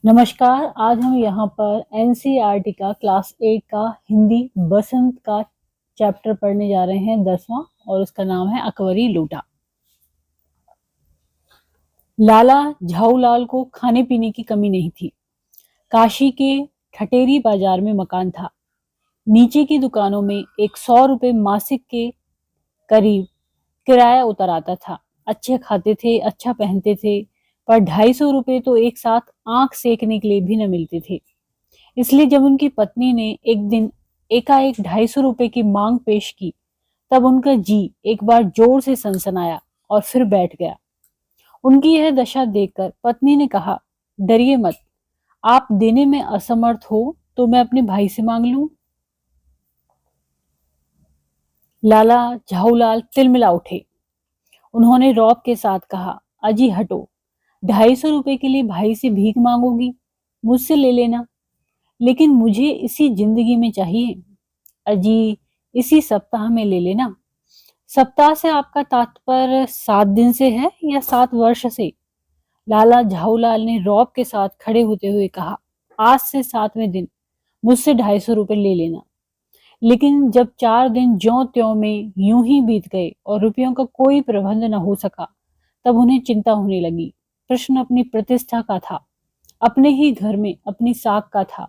नमस्कार। आज हम यहाँ पर एनसीईआरटी का क्लास 8 का हिंदी बसंत का चैप्टर पढ़ने जा रहे हैं 10वां, और उसका नाम है अकबरी लूटा। लाला झाऊलाल को खाने पीने की कमी नहीं थी। काशी के ठटेरी बाजार में मकान था। नीचे की दुकानों में एक 100 रुपए मासिक के करीब किराया उतर आता था। अच्छे खाते थे, अच्छा पहनते थे, पर 250 रुपए तो एक साथ आंख सेकने के लिए भी न मिलते थे। इसलिए जब उनकी पत्नी ने एक दिन एकाएक 250 रुपए की मांग पेश की, तब उनका जी एक बार जोर से सनसनाया और फिर बैठ गया। उनकी यह दशा देखकर पत्नी ने कहा, डरिए मत, आप देने में असमर्थ हो तो मैं अपने भाई से मांग लूं। लाला झाऊलाल तिलमिला उठे। उन्होंने रौब के साथ कहा, अजी हटो, 250 रुपए के लिए भाई से भीख मांगोगी? मुझसे ले लेना, लेकिन मुझे इसी जिंदगी में चाहिए। अजी इसी सप्ताह में ले लेना। सप्ताह से आपका तात्पर्य 7 दिन से है या 7 वर्ष से? लाला झाऊलाल ने रौब के साथ खड़े होते हुए कहा, आज से 7वें दिन मुझसे 250 रुपए ले लेना। लेकिन जब 4 दिन ज्यों त्यों में यूं ही बीत गए और रुपयों का कोई प्रबंध न हो सका, तब उन्हें चिंता होने लगी। प्रश्न अपनी प्रतिष्ठा का था, अपने ही घर में अपनी साख का था।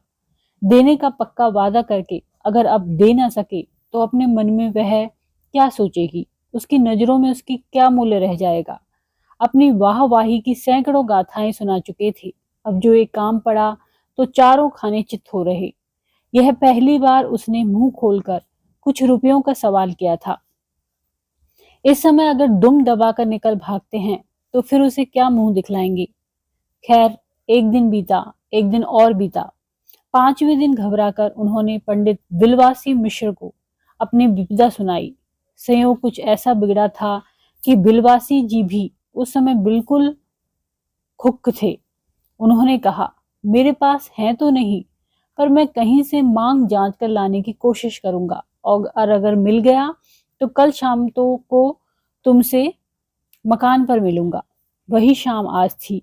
देने का पक्का वादा करके अगर अब दे ना सके तो अपने मन में वह क्या सोचेगी? उसकी नजरों में उसकी क्या मूल्य रह जाएगा? अपनी वाहवाही की सैकड़ों गाथाएं सुना चुके थे। अब जो एक काम पड़ा तो चारों खाने चित्त हो रहे। यह पहली बार उसने मुंह खोलकर कुछ रुपयों का सवाल किया था। इस समय अगर दुम दबाकर निकल भागते हैं तो फिर उसे क्या मुंह दिखलाएंगे? खैर, एक दिन बीता, एक दिन और बीता। 5वें दिन घबराकर उन्होंने पंडित बिलवासी मिश्र को अपनी विपदा सुनाई। संयोग कुछ ऐसा बिगड़ा था कि बिलवासी जी भी उस समय बिल्कुल खुक्क थे। उन्होंने कहा, मेरे पास है तो नहीं, पर मैं कहीं से मांग जांच कर लाने की कोशिश करूंगा, और अगर मिल गया तो कल शाम को तुमसे मकान पर मिलूंगा। वही शाम आज थी,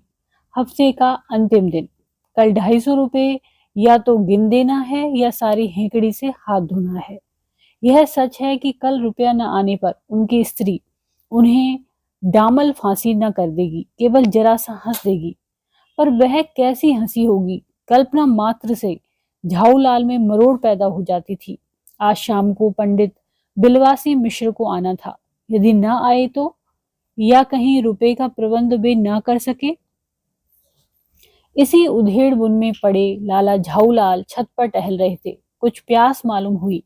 हफ्ते का अंतिम दिन। कल 250 रुपए या तो गिन देना है या सारी हेकड़ी से हाथ धोना है। यह सच है कि कल रुपया न आने पर उनकी स्त्री उन्हें डामल फांसी न कर देगी, केवल जरा सा हंस देगी। पर वह कैसी हंसी होगी? कल्पना मात्र से झाऊलाल में मरोड़ पैदा हो जाती थी। आज शाम को पंडित बिलवासी मिश्र को आना था। यदि न आए तो, या कहीं रुपए का प्रबंध वे न कर सके। इसी उधेड़ बुन में पड़े लाला झाऊलाल छत पर टहल रहे थे। कुछ प्यास मालूम हुई।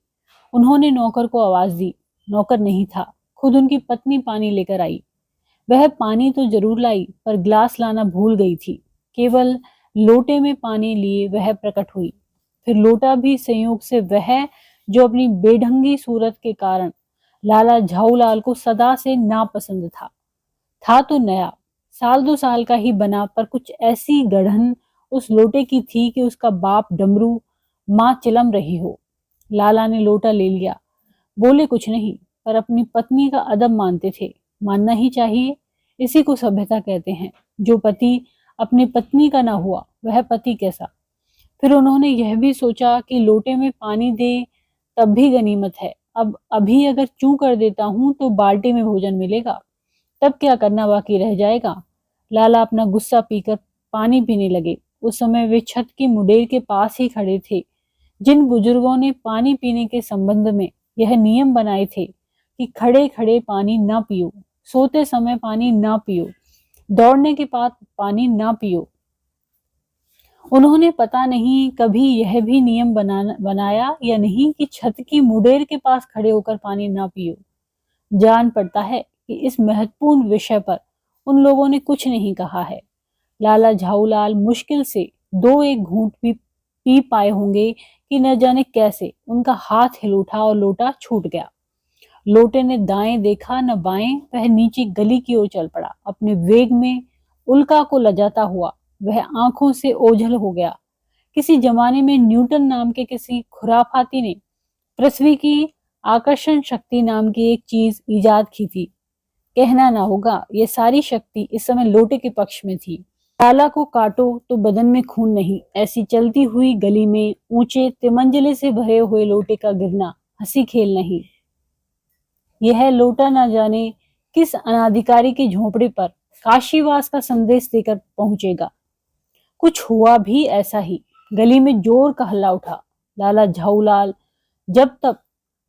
उन्होंने नौकर को आवाज दी। नौकर नहीं था, खुद उनकी पत्नी पानी लेकर आई। वह पानी तो जरूर लाई, पर गिलास लाना भूल गई थी। केवल लोटे में पानी लिए वह प्रकट हुई। फिर लोटा भी संयोग से वह जो अपनी बेढंगी सूरत के कारण लाला झाऊलाल को सदा से नापसंद था तो नया, 1-2 साल का ही बना, पर कुछ ऐसी गढ़न उस लोटे की थी कि उसका बाप डमरू, माँ चिलम रही हो। लाला ने लोटा ले लिया। बोले कुछ नहीं, पर अपनी पत्नी का अदब मानते थे। मानना ही चाहिए, इसी को सभ्यता कहते हैं। जो पति अपनी पत्नी का ना हुआ वह पति कैसा? फिर उन्होंने यह भी सोचा कि लोटे में पानी दे तब भी गनीमत है। अब अभी अगर चूं कर देता हूं तो बाल्टी में भोजन मिलेगा, तब क्या करना बाकी रह जाएगा? लाला अपना गुस्सा पीकर पानी पीने लगे। उस समय वे छत की मुडेर के पास ही खड़े थे। जिन बुजुर्गों ने पानी पीने के संबंध में यह नियम बनाए थे कि खड़े खड़े पानी ना पियो, सोते समय पानी ना पियो, दौड़ने के बाद पानी ना पियो, उन्होंने पता नहीं कभी यह भी नियम बनाया या नहीं कि छत की मुडेर के पास खड़े होकर पानी ना पियो। जान पड़ता है कि इस महत्वपूर्ण विषय पर उन लोगों ने कुछ नहीं कहा है। लाला झाऊलाल मुश्किल से 2-1 घूंट भी पी पाए होंगे कि न जाने कैसे उनका हाथ हिल उठा और लोटा छूट गया। लोटे ने दाएं देखा न बाएं, वह नीचे गली की ओर चल पड़ा। अपने वेग में उल्का को लजाता हुआ वह आंखों से ओझल हो गया। किसी जमाने में न्यूटन नाम के किसी खुराफाती ने पृथ्वी की आकर्षण शक्ति नाम की एक चीज इजाद की थी। कहना ना होगा, यह सारी शक्ति इस समय लोटे के पक्ष में थी। लाला को काटो तो बदन में खून नहीं, ऐसी चलती हुई गली में ऊंचे तिमंजिले से भरे हुए लोटे का गिरना हंसी खेल नहीं। यह लोटा न जाने किस अनाधिकारी के झोंपड़े पर काशीवास का संदेश देकर पहुंचेगा। कुछ हुआ भी ऐसा ही। गली में जोर का हल्ला उठा। लाला झाऊलाल जब तक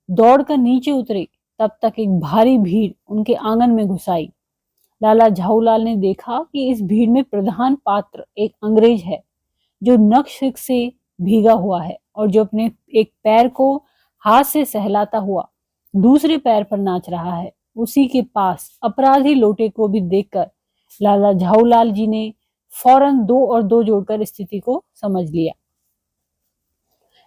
दौड़कर नीचे उतरे तब तक एक भारी भीड़ उनके आंगन में घुस आई। लाला झाऊलाल ने देखा कि इस भीड़ में प्रधान पात्र एक अंग्रेज है जो नख से भीगा हुआ है और जो अपने एक पैर को हाथ से सहलाता हुआ दूसरे पैर पर नाच रहा है। उसी के पास अपराधी लोटे को भी देखकर लाला झाऊलाल जी ने फौरन 2 और 2 जोड़कर स्थिति को समझ लिया।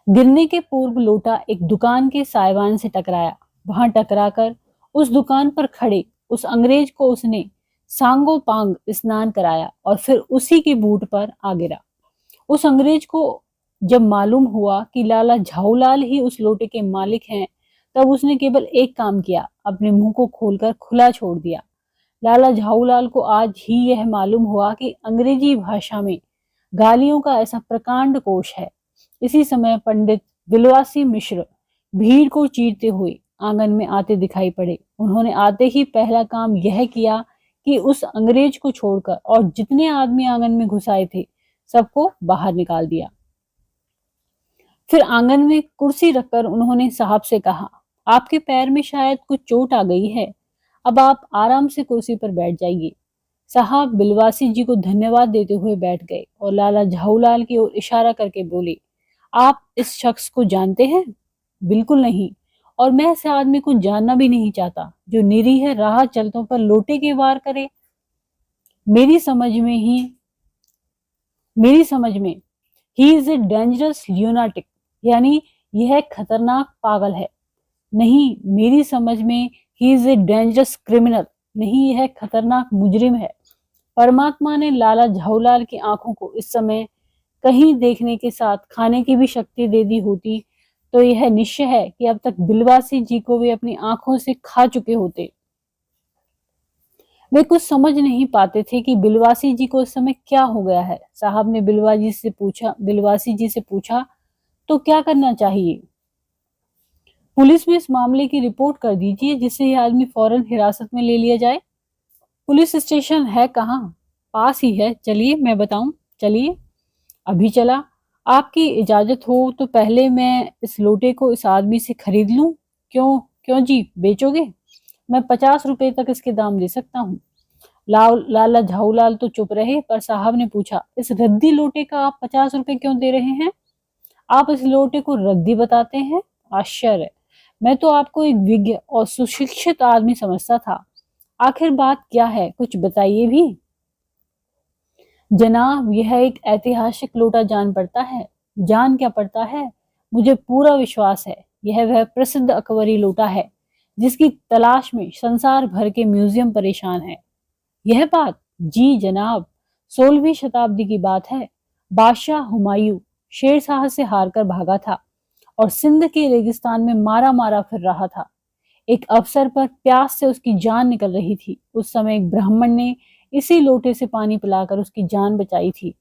गिरने के पूर्व लोटा एक दुकान के साइबान से टकराया। वहां टकराकर उस दुकान पर खड़े उस अंग्रेज को उसने सांगो पांग स्नान कराया और फिर उसी के बूट पर आ गिरा। उस अंग्रेज को जब मालूम हुआ कि लाला झाऊलाल ही उस लोटे के मालिक हैं, तब उसने केवल एक काम किया, अपने मुंह को खोलकर खुला छोड़ दिया। लाला झाऊलाल को आज ही यह मालूम हुआ कि अंग्रेजी भाषा में गालियों का ऐसा प्रकांड कोश है। इसी समय पंडित बिलवासी मिश्र भीड़ को चीरते हुए आंगन में आते दिखाई पड़े। उन्होंने आते ही पहला काम यह किया कि उस अंग्रेज को छोड़कर और जितने आदमी आंगन में घुस आए थे सबको बाहर निकाल दिया। फिर आंगन में कुर्सी रखकर उन्होंने साहब से कहा, आपके पैर में शायद कुछ चोट आ गई है, अब आप आराम से कुर्सी पर बैठ जाइए। साहब बिलवासी जी को धन्यवाद देते हुए बैठ गए और लाला झाऊलाल की ओर इशारा करके बोले, आप इस शख्स को जानते हैं? बिल्कुल नहीं, और मैं ऐसे आदमी को जानना भी नहीं चाहता जो निरीह राह चलतों पर लोटे के वार करे। मेरी समझ में ही इज ए डेंजरस ल्यूनाटिक, यानी यह खतरनाक पागल है। नहीं, मेरी समझ में he is a dangerous criminal, नहीं यह खतरनाक मुजरिम है। परमात्मा ने लाला झाऊलाल की आंखों को इस समय कहीं देखने के साथ खाने की भी शक्ति दे दी होती तो यह निश्चय है कि अब तक बिलवासी जी को वे अपनी आंखों से खा चुके होते। वे कुछ समझ नहीं पाते थे कि बिलवासी जी को इस समय क्या हो गया है। साहब ने बिलवासी जी से पूछा, तो क्या करना चाहिए? पुलिस में इस मामले की रिपोर्ट कर दीजिए जिससे यह आदमी फौरन हिरासत में ले लिया जाए। पुलिस स्टेशन है कहाँ? पास ही है, चलिए मैं बताऊं। चलिए। अभी चला। आपकी इजाजत हो तो पहले मैं इस लोटे को इस आदमी से खरीद लूं। क्यों क्यों जी, बेचोगे? मैं 50 रुपए तक इसके दाम दे सकता हूँ। लाला झाऊलाल तो चुप रहे, पर साहब ने पूछा, इस रद्दी लोटे का आप 50 रुपए क्यों दे रहे हैं? आप इस लोटे को रद्दी बताते हैं? आश्चर्य! मैं तो आपको एक विज्ञ और सुशिक्षित आदमी समझता था। आखिर बात क्या है, कुछ बताइए भी। जनाब, यह एक ऐतिहासिक लोटा जान पड़ता है। जान क्या पड़ता है? मुझे पूरा विश्वास है यह वह प्रसिद्ध अकबरी लोटा है जिसकी तलाश में संसार भर के म्यूजियम परेशान है। यह बात? जी जनाब, 16वीं शताब्दी की बात है। बादशाह हुमायूं शेर शाह से हारकर भागा था और सिंध के रेगिस्तान में मारा मारा फिर रहा था। एक अवसर पर प्यास से उसकी जान निकल रही थी। उस समय एक ब्राह्मण ने इसी लोटे से पानी पिलाकर उसकी जान बचाई थी।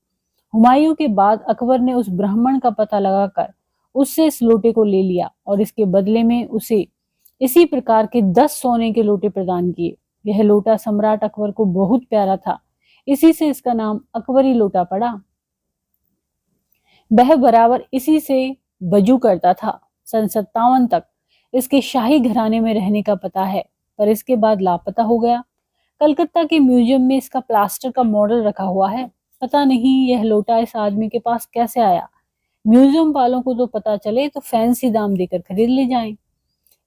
हुमायूं के बाद अकबर ने उस ब्राह्मण का पता लगाकर उससे इस लोटे को ले लिया और इसके बदले में उसे इसी प्रकार के 10 सोने के लोटे प्रदान किए। यह लोटा सम्राट अकबर को बहुत प्यारा था, इसी से इसका नाम अकबरी लोटा पड़ा। वह बराबर इसी से बजू करता था। सन 57 तक इसके शाही घराने में रहने का पता है, पर इसके बाद लापता हो गया। कलकत्ता के म्यूजियम में इसका प्लास्टर का मॉडल रखा हुआ है। पता नहीं यह लोटा इस आदमी के पास कैसे आया। म्यूजियम वालों को तो पता चले तो फैंसी दाम देकर खरीद ले जाएं।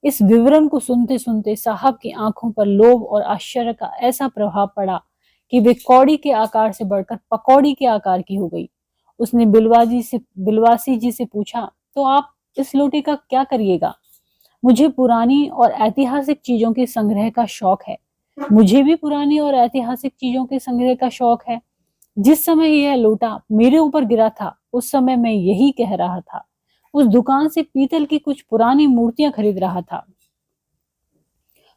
इस विवरण को सुनते सुनते साहब की आंखों पर लोभ और आश्चर्य का ऐसा प्रभाव पड़ा कि वे कौड़ी के आकार से बढ़कर पकौड़ी के आकार की हो गई। उसने बिलवासी जी से पूछा, तो आप इस लोटे का क्या करिएगा? मुझे पुरानी और ऐतिहासिक चीजों के संग्रह का शौक है। मुझे भी पुरानी और ऐतिहासिक चीजों के संग्रह का शौक है। जिस समय यह लोटा मेरे ऊपर गिरा था उस समय मैं यही कह रहा था। उस दुकान से पीतल की कुछ पुरानी मूर्तियां खरीद रहा था।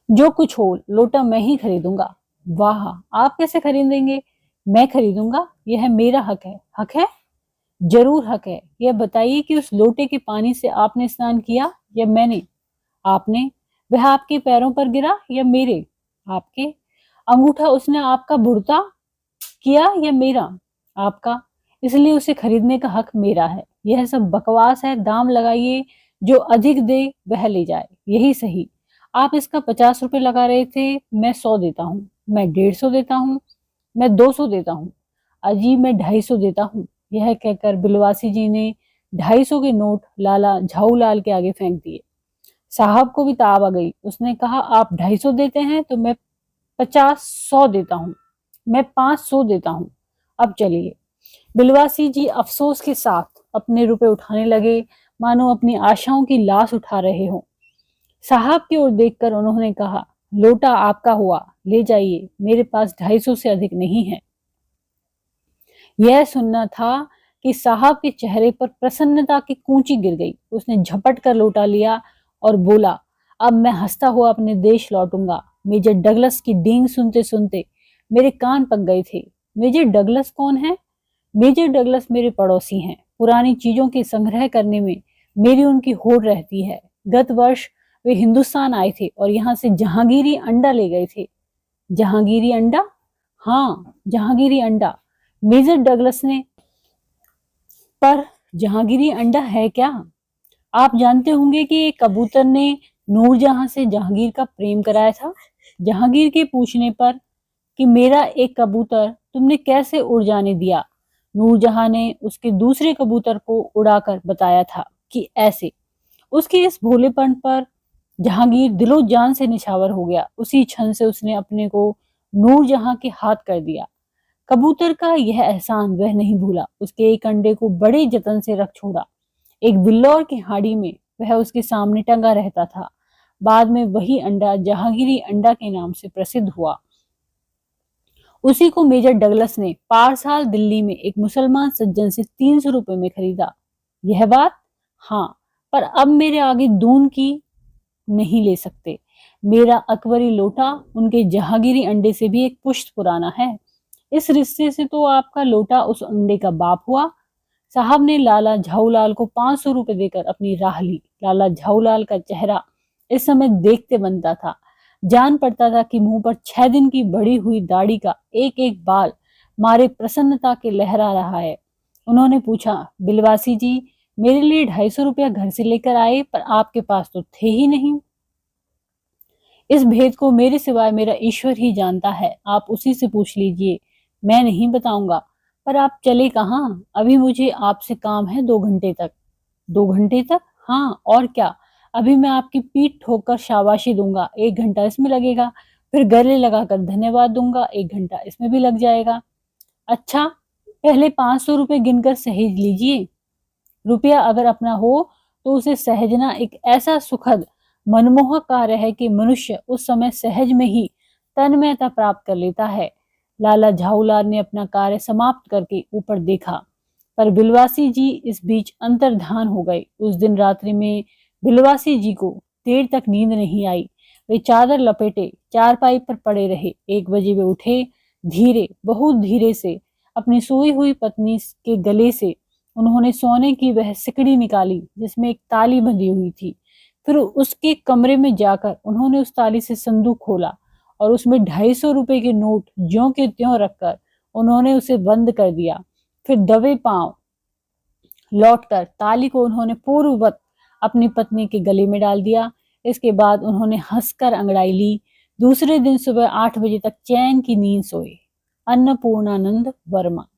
जो कुछ हो, लोटा मैं ही खरीदूंगा। वाह, आप कैसे खरीदेंगे? मैं खरीदूंगा, यह मेरा हक है। हक है? जरूर हक है। यह बताइए कि उस लोटे के पानी से आपने स्नान किया या मैंने? आपने। वह आपके पैरों पर गिरा या मेरे? आपके। अंगूठा उसने आपका बुड़ता किया या मेरा? आपका। इसलिए उसे खरीदने का हक मेरा है। यह सब बकवास है। दाम लगाइए, जो अधिक दे वह ले जाए। यही सही। आप इसका 50 रुपए लगा रहे थे। मैं 100 देता हूँ, मैं 150 देता हूँ, मैं 200 देता हूँ। अजी मैं 250 देता हूँ। यह कहकर बिलवासी जी ने 250 के नोट लाला झाऊलाल के आगे फेंक दिए। साहब को भी ताब आ गई। उसने कहा, आप 250 देते हैं तो मैं 50, 100 देता हूँ, मैं 500 देता हूँ। अब चलिए। बिलवासी जी अफसोस के साथ अपने रुपए उठाने लगे, मानो अपनी आशाओं की लाश उठा रहे हों। साहब की ओर देखकर उन्होंने कहा, लोटा आपका हुआ, ले जाइए, मेरे पास 250 से अधिक नहीं है। यह सुनना था कि साहब के चेहरे पर प्रसन्नता की कूंची गिर गई। उसने झपट कर लोटा लिया और बोला, अब मैं हंसता हुआ अपने देश लौटूंगा। मेजर डगलस की डींग सुनते सुनते मेरे कान पक गए थे। मेजर डगलस कौन है? मेजर डगलस मेरे पड़ोसी हैं। पुरानी चीजों के संग्रह करने में मेरी उनकी होड़ रहती है। गत वर्ष वे हिंदुस्तान आए थे और यहाँ से जहांगीरी अंडा ले गए थे। जहांगीरी अंडा? हाँ, जहांगीरी अंडा। मेजर डगलस ने। पर जहांगीरी अंडा है क्या? आप जानते होंगे कि एक कबूतर ने नूरजहां से जहांगीर का प्रेम कराया था। जहांगीर के पूछने पर कि मेरा एक कबूतर तुमने कैसे उड़ जाने दिया, नूरजहां ने उसके दूसरे कबूतर को उड़ाकर बताया था कि ऐसे। उसके इस भोलेपन पर जहांगीर दिलो जान से निछावर हो गया। उसी क्षण से उसने अपने को नूरजहां के हाथ कर दिया। कबूतर का यह एहसान वह नहीं भूला। उसके एक अंडे को बड़े जतन से रख छोड़ा। एक बिल्लौर की हाड़ी में वह उसके सामने टंगा रहता था। बाद में वही अंडा जहांगीरी अंडा के नाम से प्रसिद्ध हुआ। उसी को मेजर डगलस ने पारसाल दिल्ली में एक मुसलमान सज्जन से 300 रुपए में खरीदा। यह बात? हाँ। पर अब मेरे आगे दून की नहीं ले सकते। मेरा अकबरी लोटा उनके जहांगीरी अंडे से भी एक पुश्त पुराना है। इस रिश्ते से तो आपका लोटा उस अंडे का बाप हुआ। साहब ने लाला झाऊलाल को 500 रुपए देकर अपनी राह ली। लाला झाऊलाल का चेहरा इस समय देखते बनता था। जान पड़ता था कि मुंह पर 6 दिन की बढ़ी हुई दाढ़ी का एक एक बाल मारे प्रसन्नता के लहरा रहा है। उन्होंने पूछा, बिलवासी जी, मेरे लिए 250 रुपया घर से लेकर आए, पर आपके पास तो थे ही नहीं। इस भेद को मेरे सिवाय मेरा ईश्वर ही जानता है। आप उसी से पूछ लीजिए, मैं नहीं बताऊंगा। पर आप चले कहाँ? अभी मुझे आपसे काम है 2 घंटे तक। 2 घंटे तक? हाँ, और क्या। अभी मैं आपकी पीठ ठोक कर शाबाशी दूंगा, 1 घंटा इसमें लगेगा। फिर गले लगाकर धन्यवाद दूंगा, 1 घंटा इसमें भी लग जाएगा। अच्छा, पहले 500 रुपए गिनकर सहेज लीजिए। रुपया अगर अपना हो तो उसे सहेजना एक ऐसा सुखद मनमोहक कार्य है कि मनुष्य उस समय सहज में ही तन्मयता प्राप्त कर लेता है। लाला झाऊलाल ने अपना कार्य समाप्त करके ऊपर देखा, पर बिलवासी जी इस बीच अंतर्धान हो गए। उस दिन रात्रि में बिलवासी जी को देर तक नींद नहीं आई। वे चादर लपेटे चारपाई पर पड़े रहे। 1 बजे वे उठे। धीरे, बहुत धीरे से अपनी सोई हुई पत्नी के गले से उन्होंने सोने की वह सिकड़ी निकाली जिसमें एक ताली बंधी हुई थी। फिर उसके कमरे में जाकर उन्होंने उस ताली से संदूक खोला और उसमें 250 रुपए के नोट ज्यों के त्यों रखकर उन्होंने उसे बंद कर दिया। फिर दबे पांव लौटकर ताली को उन्होंने पूर्ववत अपनी पत्नी के गले में डाल दिया। इसके बाद उन्होंने हंसकर अंगड़ाई ली। दूसरे दिन सुबह 8 बजे तक चैन की नींद सोए। अन्नपूर्णानंद वर्मा।